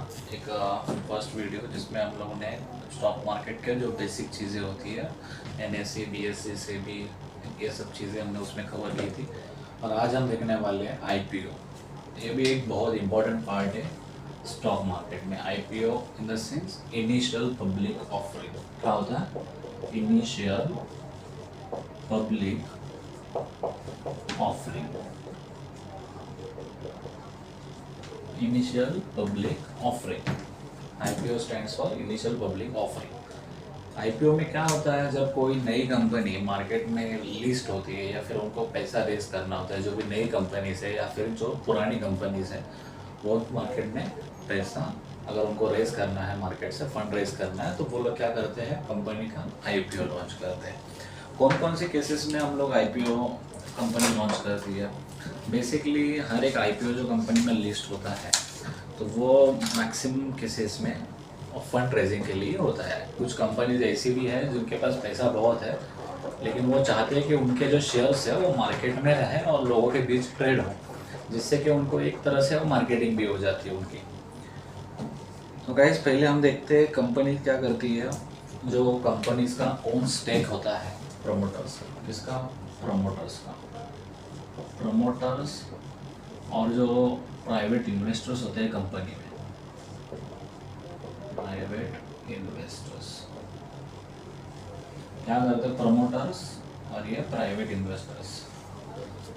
एक first video जिसमें हम लोगों ने स्टॉक मार्केट के जो बेसिक चीज़ें होती है NSE BSE SEBI ये सब चीज़ें हमने उसमें कवर की थी। और आज हम देखने वाले हैं IPO। ये भी एक बहुत इम्पोर्टेंट पार्ट है स्टॉक मार्केट में। IPO in the sense initial public offering. क्या होता है initial public offering? Initial public offering, IPO stands for initial public offering. IPO में क्या होता है, जब कोई नई कंपनी मार्केट में लिस्ट होती है या फिर उनको पैसा रेज करना होता है, जो भी नई कंपनीज है या फिर जो पुरानी कंपनीज है वो मार्केट में पैसा अगर उनको रेज करना है, मार्केट से फंड रेज करना है, तो वो लोग क्या करते हैं, कंपनी का IPO लॉन्च करते हैं। कौन कौन से केसेस में हम लोग IPO कंपनी लॉन्च करती है? बेसिकली हर एक IPO जो कंपनी में लिस्ट होता है तो वो मैक्सिमम केसेस में फंड रेजिंग के लिए होता है। कुछ कंपनीज ऐसी भी है जिनके पास पैसा बहुत है, लेकिन वो चाहते हैं कि उनके जो शेयर्स है वो मार्केट में रहे और लोगों के बीच ट्रेड हो, जिससे कि उनको एक तरह से वो मार्केटिंग भी हो जाती है उनकी। तो गाइस पहले हम देखते हैं कंपनी क्या करती है। जो कंपनीज का ओन स्टेक होता है प्रमोटर्स, किसका? प्रमोटर्स का। प्रमोटर्स और जो प्राइवेट इन्वेस्टर्स होते हैं कंपनी में, प्राइवेट इन्वेस्टर्स क्या करते हैं? प्रमोटर्स और ये प्राइवेट इन्वेस्टर्स।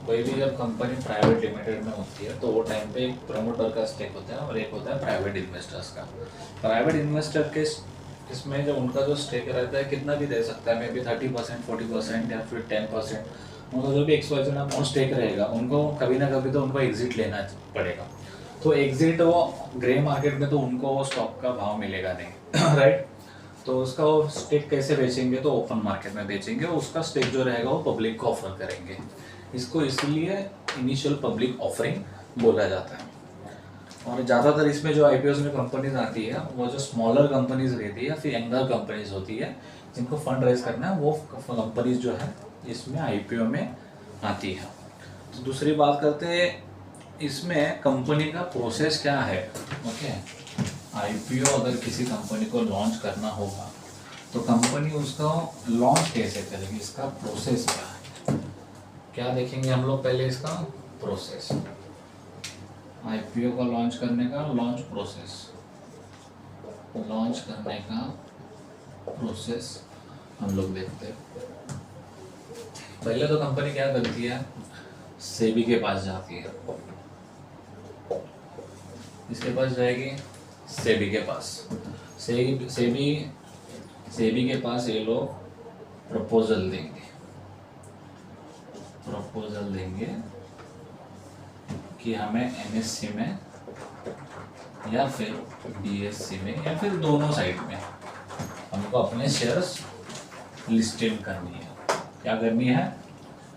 कोई भी जब कंपनी प्राइवेट लिमिटेड में होती है तो वो टाइम पे एक प्रमोटर का स्टेक होता है और एक होता है प्राइवेट इन्वेस्टर्स का। प्राइवेट इन्वेस्टर के इसमें जो उनका जो स्टेक रहता है कितना भी दे सकता है, मे बी 30%, 40% या फिर 10%। उनका जो भी XYZ अमाउंट स्टेक रहेगा, उनको कभी ना कभी तो उनको एग्जिट लेना पड़ेगा। तो एग्जिट वो ग्रे मार्केट में तो उनको वो स्टॉक का भाव मिलेगा नहीं राइट। तो उसका वो स्टेक कैसे बेचेंगे? तो ओपन मार्केट में बेचेंगे। उसका स्टेक जो रहेगा वो पब्लिक को ऑफर करेंगे। इसको इसलिए इनिशियल पब्लिक ऑफरिंग बोला जाता है। और ज़्यादातर इसमें जो IPOs में कंपनीज आती है वो जो स्मॉलर कंपनीज रहती है या फिर यंगर कंपनीज होती है, जिनको फंड रेज करना है, वो कंपनीज जो है इसमें IPO में आती है। तो दूसरी बात करते हैं, इसमें कंपनी का प्रोसेस क्या है। ओके, IPO अगर किसी कंपनी को लॉन्च करना होगा तो कंपनी उसका लॉन्च कैसे करेगी, इसका प्रोसेस क्या है, क्या देखेंगे हम लोग पहले इसका प्रोसेस। IPO को लॉन्च करने का लॉन्च प्रोसेस, लॉन्च करने का प्रोसेस हम लोग देखते हैं। पहले तो कंपनी क्या करती है, सेबी के पास जाती है। इसके पास जाएगी, सेबी के पास। सेबी के पास ये लोग प्रपोजल देंगे कि हमें NSE में या फिर BSE में या फिर दोनों साइड में हमको अपने शेयर्स लिस्टिंग करनी है। क्या करनी है?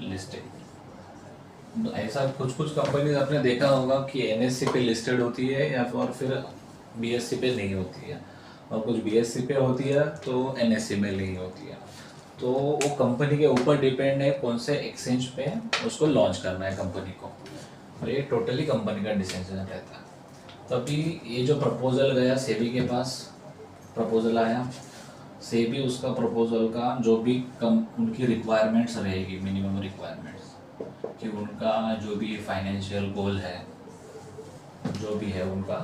लिस्टिंग। ऐसा कुछ कंपनीज आपने देखा होगा कि NSE पे लिस्टेड होती है या फिर BSE पे नहीं होती है, और कुछ BSE पे होती है तो NSE में नहीं होती है। तो वो कंपनी के ऊपर डिपेंड है कौन से एक्सचेंज पे उसको लॉन्च करना है कंपनी को, और ये टोटली कंपनी का डिसीजन रहता है। तभी ये जो प्रपोजल गया सेबी के पास, प्रपोजल आया, सेबी उसका प्रपोजल का जो भी उनकी रिक्वायरमेंट्स रहेगी, मिनिमम रिक्वायरमेंट्स, कि उनका जो भी फाइनेंशियल गोल है, जो भी है उनका,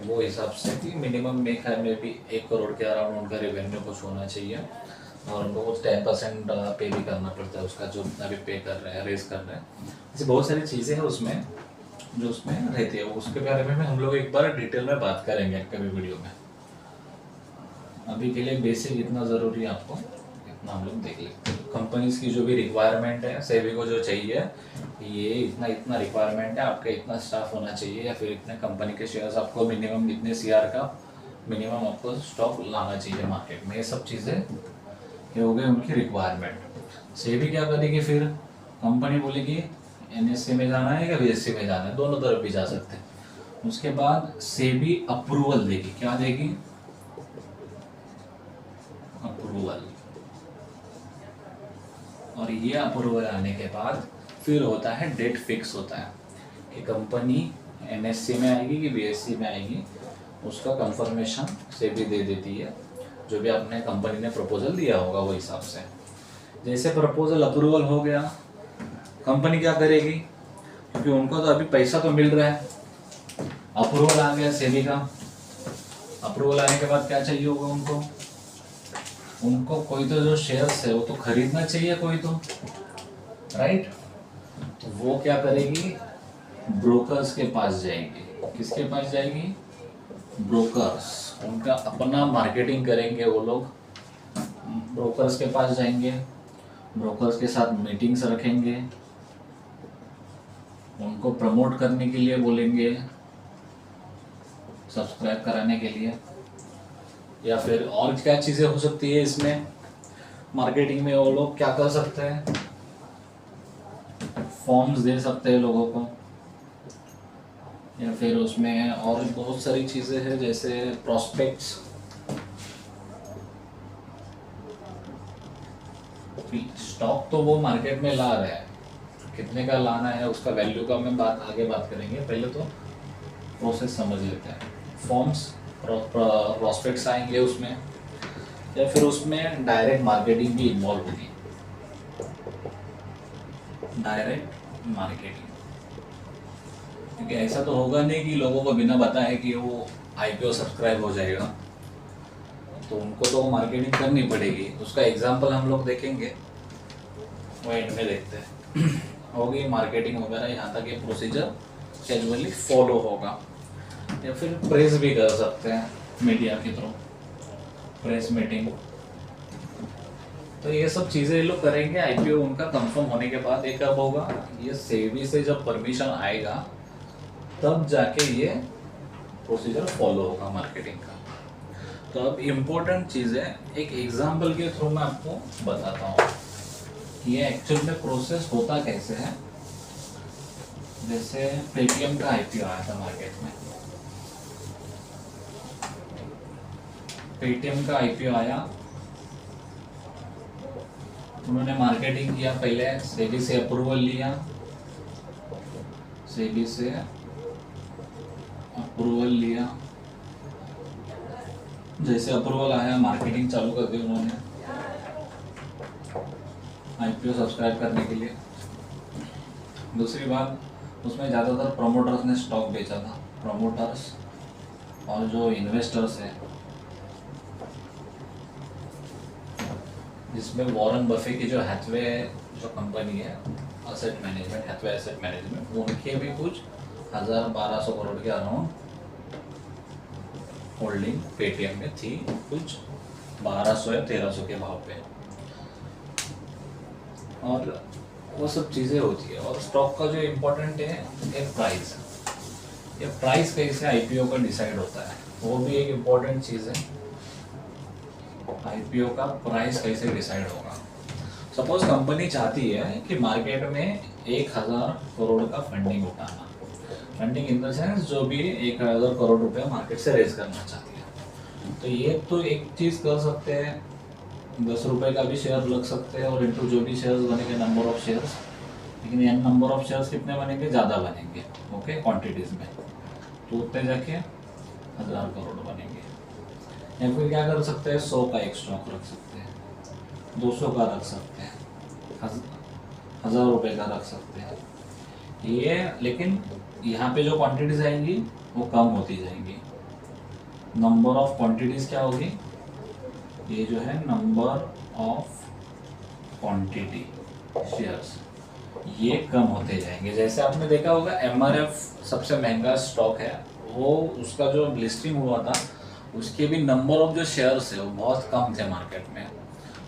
वो हिसाब से कि मिनिमम मेरे ख्याल में भी 1 करोड़ के अराउंड उनका रेवेन्यू कुछ होना चाहिए, और उनको कुछ 10% पे भी करना पड़ता है उसका, जो अभी पे कर रहे हैं, रेस कर रहे हैं। ऐसी बहुत सारी चीज़ें हैं उसमें जो उसमें रहती है। उसके बारे में हम लोग एक बार डिटेल में बात करेंगे कभी वीडियो में। अभी के लिए बेसिक इतना ज़रूरी है आपको, इतना हम लोग देख लेते हैं। कंपनीज की जो भी रिक्वायरमेंट है, सेबी को जो चाहिए, ये इतना रिक्वायरमेंट है, आपका इतना स्टाफ होना चाहिए, या फिर इतने कंपनी के शेयर्स आपको मिनिमम इतने CR का मिनिमम आपको स्टॉक लाना चाहिए मार्केट में। ये सब चीज़ें ये हो गई उनकी रिक्वायरमेंट। सेबी क्या करेगी फिर? कंपनी बोलेगी NSE में जाना है या BSE में जाना है, दोनों तरफ भी जा सकते हैं। उसके बाद सेबी अप्रूवल देगी। क्या देगी? अप्रूवल। और ये अप्रूवल आने के बाद फिर होता है डेट फिक्स होता है कि कंपनी NSE में आएगी कि BSE में आएगी, उसका कंफर्मेशन से भी दे देती है, जो भी आपने कंपनी ने प्रपोजल दिया होगा वो हिसाब से। जैसे प्रपोजल अप्रूवल हो गया, कंपनी क्या करेगी, क्योंकि उनको तो अभी पैसा तो मिल रहा है, अप्रूवल आ गया सेबी का। अप्रूवल आने के बाद क्या चाहिए होगा उनको, उनको कोई तो जो शेयर्स है वो तो खरीदना चाहिए कोई तो, राइट। तो वो क्या करेगी, ब्रोकर्स के पास जाएगी। किसके पास जाएगी, ब्रोकर्स। उनका अपना मार्केटिंग करेंगे वो लोग, ब्रोकर्स के पास जाएंगे, ब्रोकर्स के साथ मीटिंग्स रखेंगे, उनको प्रमोट करने के लिए बोलेंगे, सब्सक्राइब कराने के लिए, या फिर और क्या चीज़ें हो सकती है इसमें मार्केटिंग में। वो लोग क्या कर सकते हैं, फॉर्म्स दे सकते हैं लोगों को, या फिर उसमें और बहुत सारी चीज़ें हैं जैसे प्रोस्पेक्ट्स। स्टॉक तो वो मार्केट में ला रहा है, कितने का लाना है उसका वैल्यू का मैं आगे बात करेंगे, पहले तो प्रोसेस समझ लेते हैं। फॉर्म्स, प्रोस्पेक्ट्स आएंगे उसमें, या फिर उसमें डायरेक्ट मार्केटिंग भी इन्वॉल्व होगी, डायरेक्ट मार्केटिंग। क्योंकि ऐसा तो होगा नहीं कि लोगों को बिना बताए कि वो आईपीओ सब्सक्राइब हो जाएगा, तो उनको तो मार्केटिंग करनी पड़ेगी। उसका एग्जांपल हम लोग देखेंगे, वो एंड में देखते हैं। होगी मार्केटिंग वगैरह, यहाँ तक ये प्रोसीजर कैजुअली फॉलो होगा। या फिर प्रेस भी कर सकते हैं मीडिया के थ्रू, प्रेस मीटिंग। तो ये सब चीज़ें ये लोग करेंगे आईपीओ उनका कंफर्म होने के बाद। ये कब होगा, ये सेबी से जब परमिशन आएगा तब जाके ये प्रोसीजर फॉलो होगा मार्केटिंग का। तो अब इम्पोर्टेंट चीज़ है, एक एग्जांपल के थ्रू मैं आपको बताता हूँ कि ये एक्चुअल में प्रोसेस होता कैसे है। जैसे पेटीएम का आईपीओ आया था मार्केट में, पेटीएम का आईपीओ आया, उन्होंने मार्केटिंग किया, पहले सेबी से अप्रूवल लिया, सेबी से अप्रूवल लिया, जैसे अप्रूवल आया मार्केटिंग चालू कर दी उन्होंने आईपीओ सब्सक्राइब करने के लिए। दूसरी बात, उसमें ज़्यादातर प्रमोटर्स ने स्टॉक बेचा था, प्रमोटर्स और जो इन्वेस्टर्स हैं, जिसमें वॉरेन बफे की जो हैथवे जो कंपनी है asset management, Hathaway asset management, उनके भी कुछ 1200 करोड़ के अराउंड होल्डिंग पेटीएम में थी, कुछ 1200 या 1300 के भाव पे। और वो सब चीज़ें होती है। और स्टॉक का जो इम्पोर्टेंट है एक प्राइस, ये प्राइस कैसे आईपीओ का डिसाइड होता है, वो भी एक इम्पोर्टेंट चीज़ है। आईपीओ का प्राइस कैसे डिसाइड होगा। सपोज कंपनी चाहती है कि मार्केट में 1000 करोड़ का फंडिंग उठाना, फंडिंग इन द सेंस जो भी 1000 करोड़ रुपया मार्केट से रेज करना चाहती है, तो ये तो एक चीज़ कर सकते हैं, 10 रुपये का भी शेयर लग सकते हैं, और इंटू जो भी शेयर्स बनेंगे नंबर ऑफ शेयर्स, लेकिन ये नंबर ऑफ शेयर्स कितने बनेंगे, ज़्यादा बनेंगे, ओके, क्वांटिटीज़ में, तो उतने जाके 1000 करोड़ बनेंगे। या फिर क्या कर सकते हैं, 100 का एक स्टॉक रख सकते हैं, 200 का रख सकते हैं, 1000 रुपये का रख सकते हैं ये। लेकिन यहाँ पे जो क्वांटिटीज आएंगी वो कम होती जाएंगी। नंबर ऑफ क्वांटिटीज क्या होगी, ये जो है नंबर ऑफ क्वांटिटी शेयर्स, ये कम होते जाएंगे। जैसे आपने देखा होगा एमआरएफ सबसे महंगा स्टॉक है, वो उसका जो लिस्टिंग हुआ था उसके भी नंबर ऑफ जो शेयर्स है वो बहुत कम थे मार्केट में,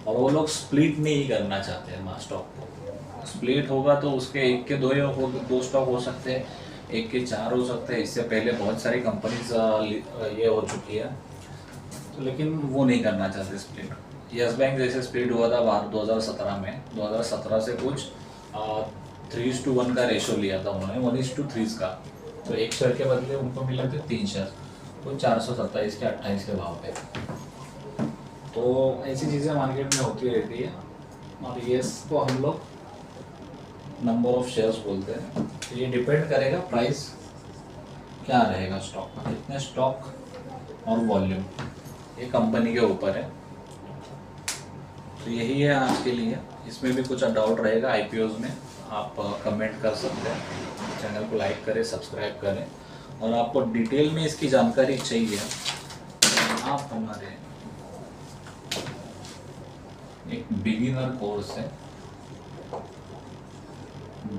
और वो लोग स्प्लिट नहीं करना चाहते हैं स्टॉक को। स्प्लिट होगा तो उसके एक के दो स्टॉक हो सकते हैं, एक के 4 हो सकते हैं। इससे पहले बहुत सारी कंपनीज ये हो चुकी है, तो लेकिन वो नहीं करना चाहते स्प्लिट। यस बैंक जैसे स्प्लिट हुआ था बाहर 2017 में, 2017 से कुछ 3:1 का रेशो लिया था उन्होंने, 1:3 का, तो एक शेयर के बदले उनको मिले थे 3 शेयर, कुछ 427 के 28 के भाव पे। तो ऐसी चीज़ें मार्केट में होती रहती है, और ये को हम लोग नंबर ऑफ शेयर्स बोलते हैं। तो ये डिपेंड करेगा प्राइस क्या रहेगा स्टॉक का, कितने स्टॉक और वॉल्यूम, ये कंपनी के ऊपर है। तो यही है आज के लिए। इसमें भी कुछ डाउट रहेगा आईपीओज में, आप कमेंट कर सकते हैं। चैनल को लाइक करें, सब्सक्राइब करें, और आपको डिटेल में इसकी जानकारी चाहिए आप हमारे एक बिगिनर कोर्स है,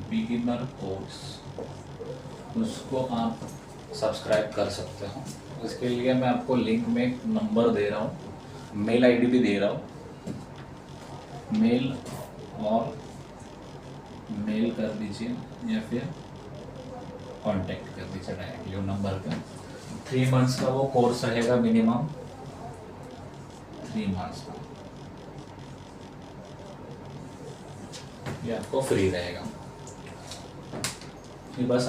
बिगिनर कोर्स, उसको आप सब्सक्राइब कर सकते हो। इसके लिए मैं आपको लिंक में एक नंबर दे रहा हूँ, मेल आईडी भी दे रहा हूँ, मेल और मेल कर दीजिए या फिर कांटेक्ट कर दीजिए डायरेक्टली वो नंबर पे। 3 मंथ्स का वो कोर्स रहेगा मिनिमम, 3 मंथ्स का ये आपको फ्री रहेगा। ये बस